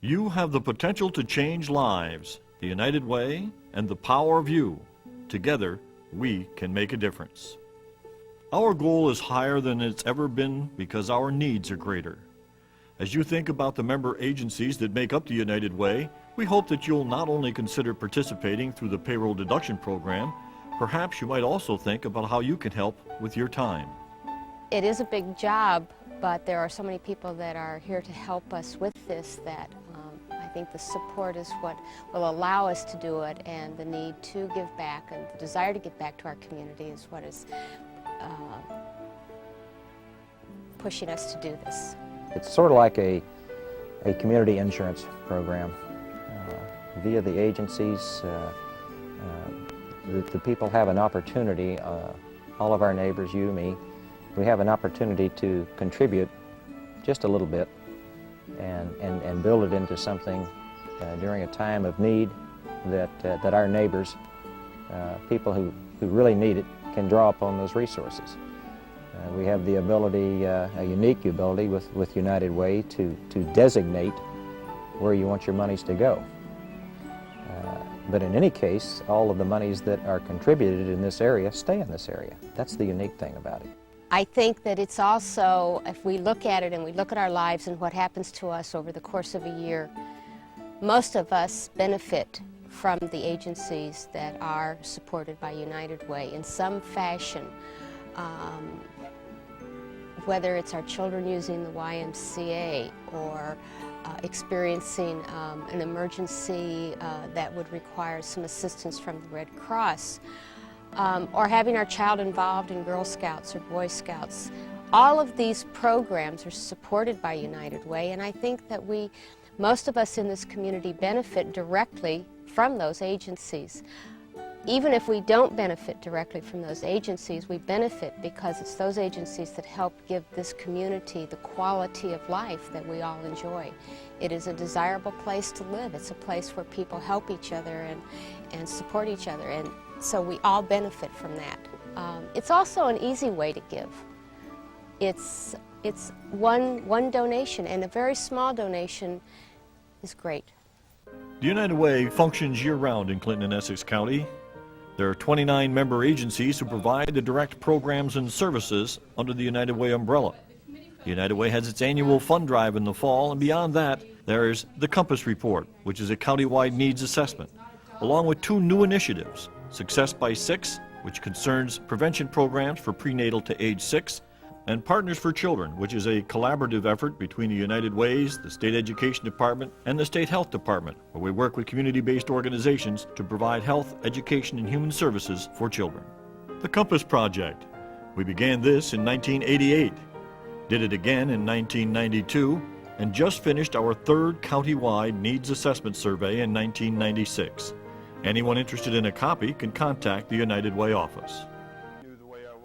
You have the potential to change lives. The United Way and the power of you. Together, we can make a difference. Our goal is higher than it's ever been because our needs are greater. As you think about the member agencies that make up the United Way, we hope that you'll not only consider participating through the payroll deduction program, perhaps you might also think about how you can help with your time. It is a big job, but there are so many people that are here to help us with this that I think the support is what will allow us to do it, and the need to give back and the desire to give back to our community is what is pushing us to do this. It's sort of like a community insurance program. Via the agencies, the people have an opportunity, all of our neighbors, you, me, we have an opportunity to contribute just a little bit and build it into something during a time of need that our neighbors, people who really need it, can draw upon those resources. We have the ability, a unique ability with United Way to designate where you want your monies to go. But in any case, all of the monies that are contributed in this area stay in this area. That's the unique thing about it. I think that it's also, if we look at it and we look at our lives and what happens to us over the course of a year, most of us benefit from the agencies that are supported by United Way in some fashion. Whether it's our children using the YMCA or experiencing an emergency that would require some assistance from the Red Cross, or having our child involved in Girl Scouts or Boy Scouts. All of these programs are supported by United Way, and I think that most of us in this community benefit directly from those agencies. Even if we don't benefit directly from those agencies, we benefit because it's those agencies that help give this community the quality of life that we all enjoy. It is a desirable place to live. It's a place where people help each other and support each other, and so we all benefit from that. It's also an easy way to give. It's one donation, and a very small donation is great. The United Way functions year-round in Clinton and Essex County. There are 29 member agencies who provide the direct programs and services under the United Way umbrella. The United Way has its annual fund drive in the fall, and beyond that, there is the Compass Report, which is a countywide needs assessment, along with 2 new initiatives, Success by 6, which concerns prevention programs for prenatal to age 6, and Partners for Children, which is a collaborative effort between the United Ways, the State Education Department, and the State Health Department, where we work with community-based organizations to provide health, education, and human services for children. The Compass Project. We began this in 1988, did it again in 1992, and just finished our 3rd countywide needs assessment survey in 1996. Anyone interested in a copy can contact the United Way office.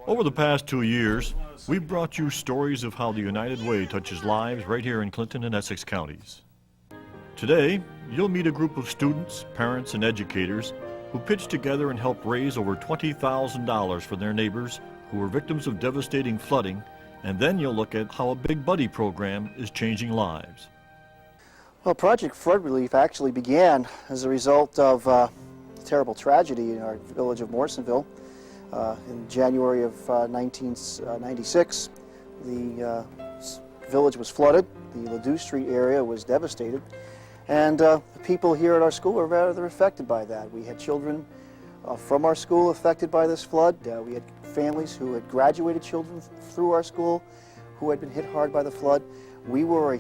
Over the past 2 years, we've brought you stories of how the United Way touches lives right here in Clinton and Essex counties. Today, you'll meet a group of students, parents, and educators who pitched together and helped raise over $20,000 for their neighbors who were victims of devastating flooding, and then you'll look at how a Big Buddy program is changing lives. Well, Project Flood Relief actually began as a result of a terrible tragedy in our village of Morrisonville. In January of 1996, the village was flooded, the Ladue Street area was devastated, and the people here at our school were rather affected by that. We had children from our school affected by this flood. We had families who had graduated children through our school who had been hit hard by the flood. We were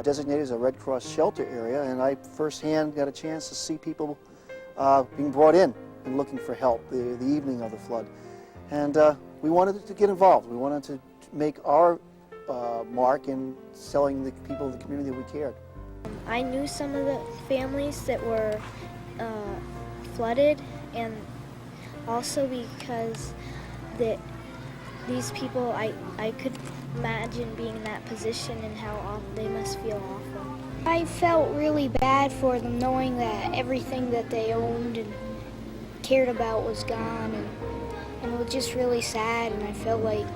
designated as a Red Cross shelter area, and I firsthand got a chance to see people being brought in and looking for help the evening of the flood. And we wanted to get involved. We wanted to make our mark in telling the people of the community that we cared. I knew some of the families that were flooded, and also because these people, I could imagine being in that position and how they must feel awful. I felt really bad for them, knowing that everything that they owned and cared about was gone, and it was just really sad, and I felt like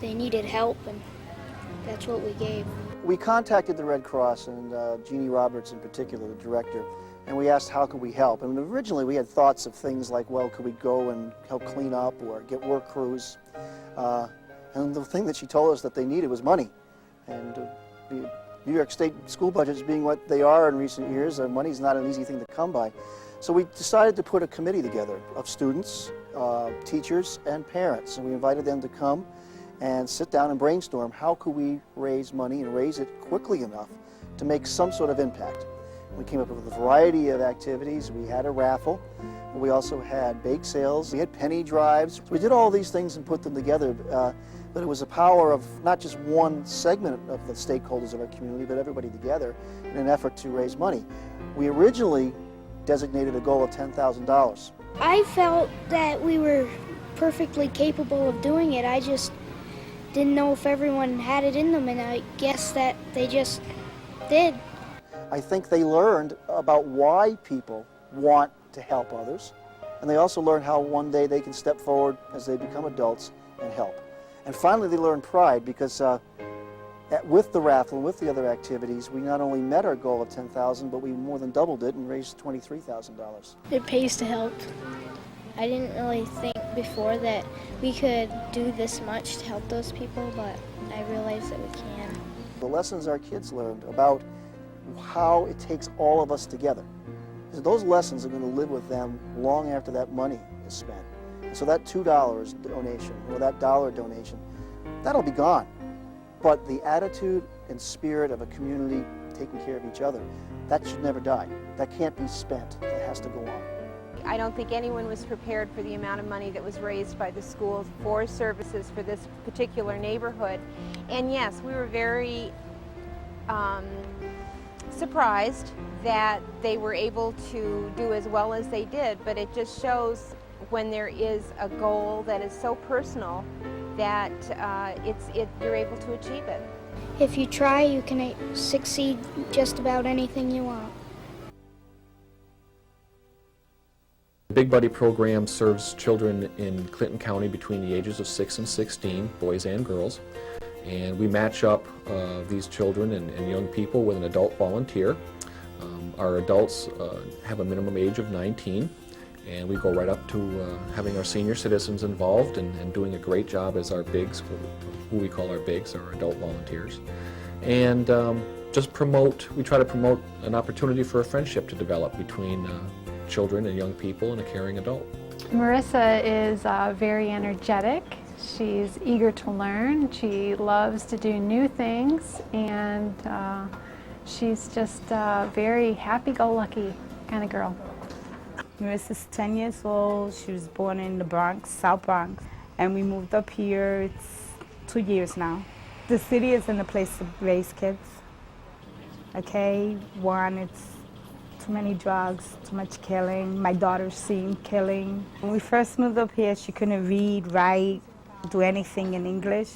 they needed help, and that's what we gave. We contacted the Red Cross and Jeannie Roberts in particular, the director, and we asked how could we help. And originally we had thoughts of things like, well, could we go and help clean up or get work crews? And the thing that she told us that they needed was money. And the New York State school budgets being what they are in recent years, money's not an easy thing to come by. So we decided to put a committee together of students, teachers, and parents. And we invited them to come and sit down and brainstorm how could we raise money and raise it quickly enough to make some sort of impact. We came up with a variety of activities. We had a raffle. We also had bake sales. We had penny drives. So we did all these things and put them together. But it was the power of not just one segment of the stakeholders of our community, but everybody together in an effort to raise money. We originally designated a goal of $10,000. I felt that we were perfectly capable of doing it. I just didn't know if everyone had it in them, and I guess that they just did. I think they learned about why people want to help others, and they also learned how one day they can step forward as they become adults and help. And finally they learned pride because with the raffle and with the other activities, we not only met our goal of $10,000, but we more than doubled it and raised $23,000. It pays to help. I didn't really think before that we could do this much to help those people, but I realized that we can. The lessons our kids learned about how it takes all of us together, those lessons are going to live with them long after that money is spent. And so that $2 donation or that $1 donation, that'll be gone. But the attitude and spirit of a community taking care of each other, that should never die. That can't be spent. It has to go on. I don't think anyone was prepared for the amount of money that was raised by the schools for services for this particular neighborhood. And yes, we were very surprised that they were able to do as well as they did, but it just shows when there is a goal that is so personal that you're able to achieve it. If you try, you can succeed just about anything you want. The Big Buddy program serves children in Clinton County between the ages of 6 and 16, boys and girls. And we match up these children and young people with an adult volunteer. Our adults have a minimum age of 19, and we go right up to having our senior citizens involved and doing a great job as our bigs, who we call our bigs, our adult volunteers. And we try to promote an opportunity for a friendship to develop between children and young people and a caring adult. Marissa is very energetic. She's eager to learn. She loves to do new things, and she's just a very happy-go-lucky kind of girl. Marissa's 10 years old. She was born in the Bronx, South Bronx, and we moved up here. It's 2 years now. The city isn't a place to raise kids. Okay, one, it's too many drugs, too much killing. My daughter's seen killing. When we first moved up here, she couldn't read, write, do anything in English.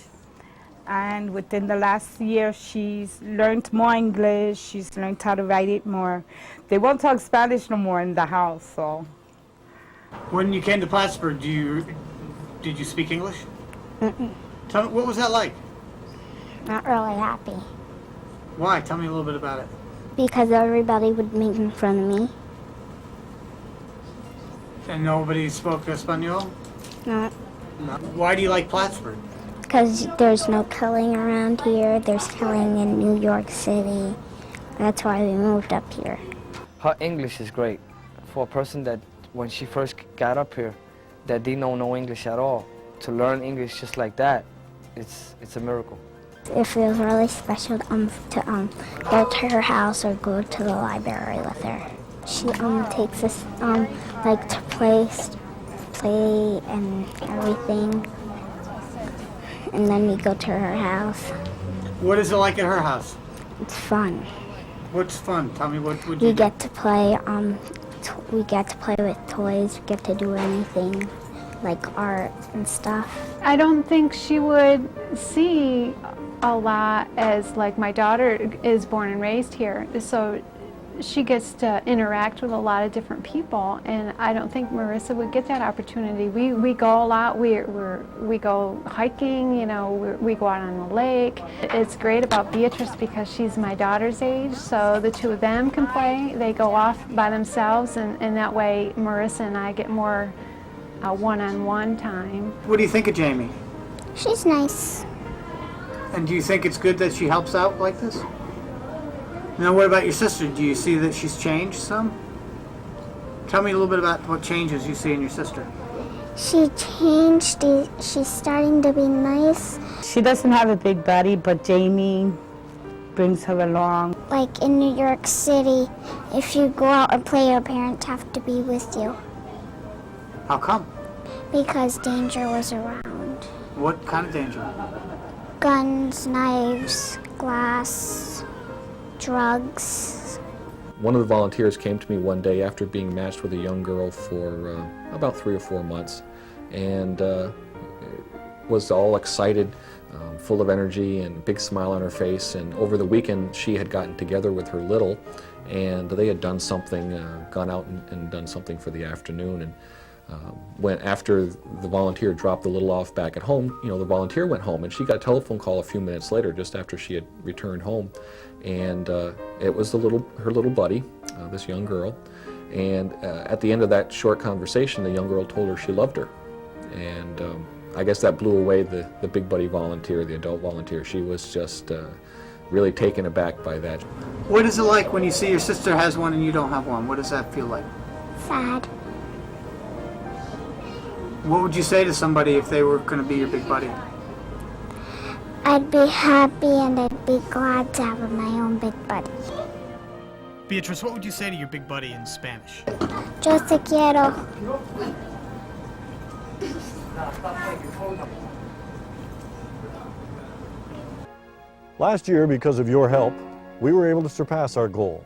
And within the last year, she's learned more English. She's learned how to write it more. They won't talk Spanish no more in the house, so. When you came to Plattsburgh, did you speak English? Tell me, what was that like? Not really happy. Why? Tell me a little bit about it. Because everybody would make fun of me. And nobody spoke Espanol? No. No. Why do you like Plattsburgh? Because there's no killing around here. There's killing in New York City. That's why we moved up here. Her English is great. For a person that, when she first got up here, that didn't know no English at all, to learn English just like that, it's a miracle. It feels really special to go to her house or go to the library with her. She takes us like to play and everything, and then we go to her house. What is it like at her house? It's fun. What's fun? Tell me what would you We get to play. We get to play with toys. We get to do anything, like art and stuff. I don't think she would see a lot as, like, my daughter is born and raised here, so she gets to interact with a lot of different people, and I don't think Marissa would get that opportunity. We go a lot. We go hiking. You know, we go out on the lake. It's great about Beatrice because she's my daughter's age, so the two of them can play. They go off by themselves, and that way Marissa and I get more one-on-one time. What do you think of Jamie? She's nice. And do you think it's good that she helps out like this? Now, what about your sister? Do you see that she's changed some? Tell me a little bit about what changes you see in your sister. She changed. She's starting to be nice. She doesn't have a big buddy, but Jamie brings her along. Like in New York City, if you go out and play, your parents have to be with you. How come? Because danger was around. What kind of danger? Guns, knives, glass, drugs. One of the volunteers came to me one day after being matched with a young girl for about 3 or 4 months, and was all excited, full of energy and a big smile on her face. And over the weekend she had gotten together with her little, and they had done something, gone out and done something for the afternoon. And when after the volunteer dropped the little off back at home, you know, the volunteer went home, and she got a telephone call a few minutes later, just after she had returned home, and it was her little buddy, this young girl. And at the end of that short conversation, the young girl told her she loved her, and I guess that blew away the big buddy volunteer, the adult volunteer. She was just really taken aback by that. What is it like when you see your sister has one and you don't have one? What does that feel like? Sad. What would you say to somebody if they were going to be your big buddy? I'd be happy and I'd be glad to have my own big buddy. Beatrice, what would you say to your big buddy in Spanish? Yo te quiero. Last year, because of your help, we were able to surpass our goal.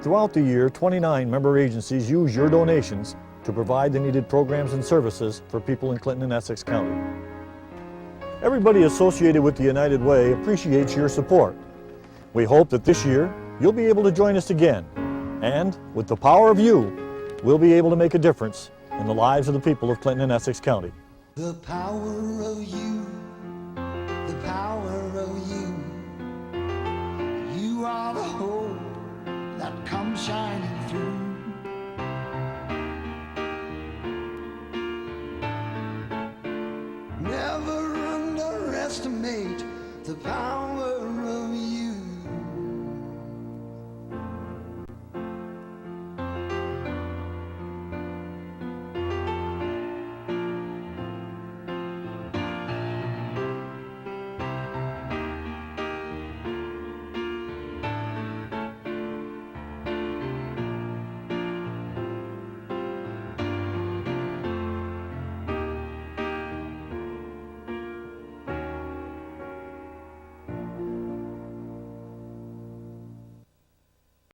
Throughout the year, 29 member agencies use your donations to provide the needed programs and services for people in Clinton and Essex County. Everybody associated with the United Way appreciates your support. We hope that this year you'll be able to join us again, and with the power of you, we'll be able to make a difference in the lives of the people of Clinton and Essex County. The power of you